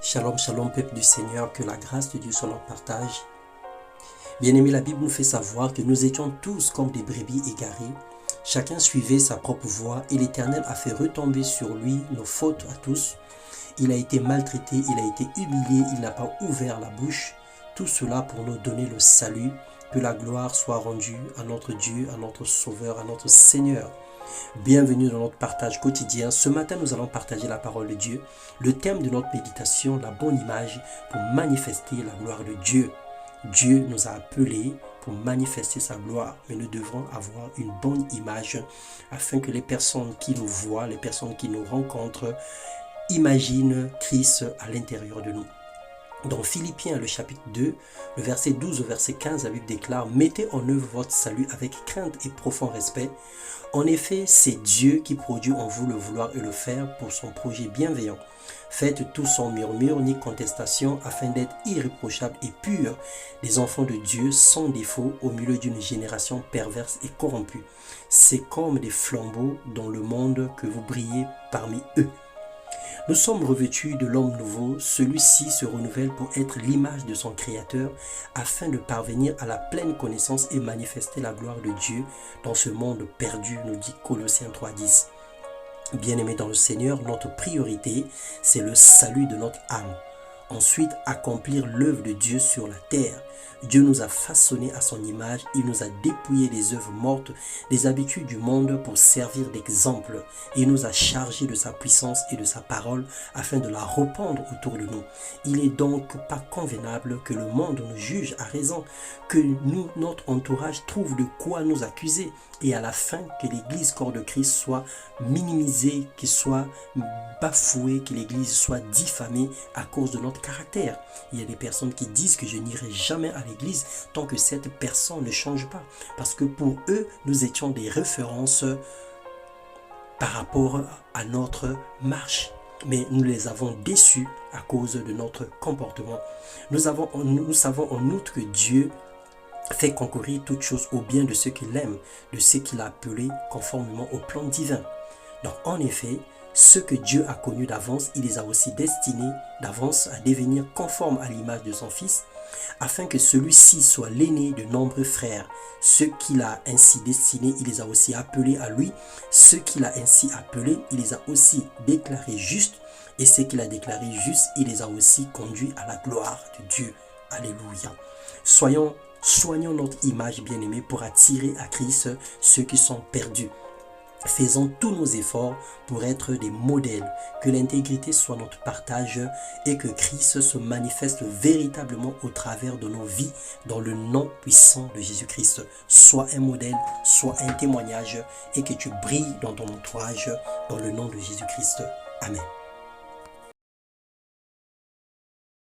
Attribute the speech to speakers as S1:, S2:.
S1: Shalom, shalom, peuple du Seigneur, que la grâce de Dieu soit notre partage. Bien-aimé, la Bible nous fait savoir que nous étions tous comme des brebis égarées. Chacun suivait sa propre voie et l'Éternel a fait retomber sur lui nos fautes à tous. Il a été maltraité, il a été humilié, il n'a pas ouvert la bouche. Tout cela pour nous donner le salut. Que la gloire soit rendue à notre Dieu, à notre Sauveur, à notre Seigneur. Bienvenue dans notre partage quotidien. Ce matin, nous allons partager la parole de Dieu. Le thème de notre méditation, la bonne image pour manifester la gloire de Dieu. Dieu nous a appelés pour manifester sa gloire, mais nous devrons avoir une bonne image afin que les personnes qui nous voient, les personnes qui nous rencontrent, imaginent Christ à l'intérieur de nous. Dans Philippiens, le chapitre 2, le verset 12 au verset 15, la Bible déclare « Mettez en œuvre votre salut avec crainte et profond respect. En effet, c'est Dieu qui produit en vous le vouloir et le faire pour son projet bienveillant. Faites tout sans murmure ni contestation afin d'être irréprochables et purs, des enfants de Dieu sans défaut au milieu d'une génération perverse et corrompue. C'est comme des flambeaux dans le monde que vous brillez parmi eux. » Nous sommes revêtus de l'homme nouveau, celui-ci se renouvelle pour être l'image de son Créateur afin de parvenir à la pleine connaissance et manifester la gloire de Dieu dans ce monde perdu, nous dit Colossiens 3,10. Bien-aimés dans le Seigneur, notre priorité, c'est le salut de notre âme. Ensuite, accomplir l'œuvre de Dieu sur la terre. Dieu nous a façonnés à son image, il nous a dépouillé des œuvres mortes, des habitudes du monde pour servir d'exemple. Il nous a chargés de sa puissance et de sa parole afin de la répandre autour de nous. Il est donc pas convenable que le monde nous juge à raison, que nous, notre entourage, trouve de quoi nous accuser et à la fin que l'Église corps de Christ soit minimisée, qu'il soit bafouée, que l'Église soit diffamée à cause de notre caractère. Il y a des personnes qui disent que je n'irai jamais à l'église tant que cette personne ne change pas. Parce que pour eux, nous étions des références par rapport à notre marche. Mais nous les avons déçus à cause de notre comportement. Nous savons en outre que Dieu fait concourir toutes choses au bien de ceux qu'il aime, de ceux qu'il a appelés conformément au plan divin. Donc en effet, ceux que Dieu a connus d'avance, il les a aussi destinés d'avance à devenir conformes à l'image de son Fils, afin que celui-ci soit l'aîné de nombreux frères. Ceux qu'il a ainsi destinés, il les a aussi appelés à lui. Ceux qu'il a ainsi appelés, il les a aussi déclarés justes. Et ceux qu'il a déclarés justes, il les a aussi conduits à la gloire de Dieu. Alléluia. Soignons notre image bien-aimée pour attirer à Christ ceux qui sont perdus. Faisons tous nos efforts pour être des modèles, que l'intégrité soit notre partage et que Christ se manifeste véritablement au travers de nos vies dans le nom puissant de Jésus-Christ. Sois un modèle, sois un témoignage et que tu brilles dans ton entourage dans le nom de Jésus-Christ. Amen.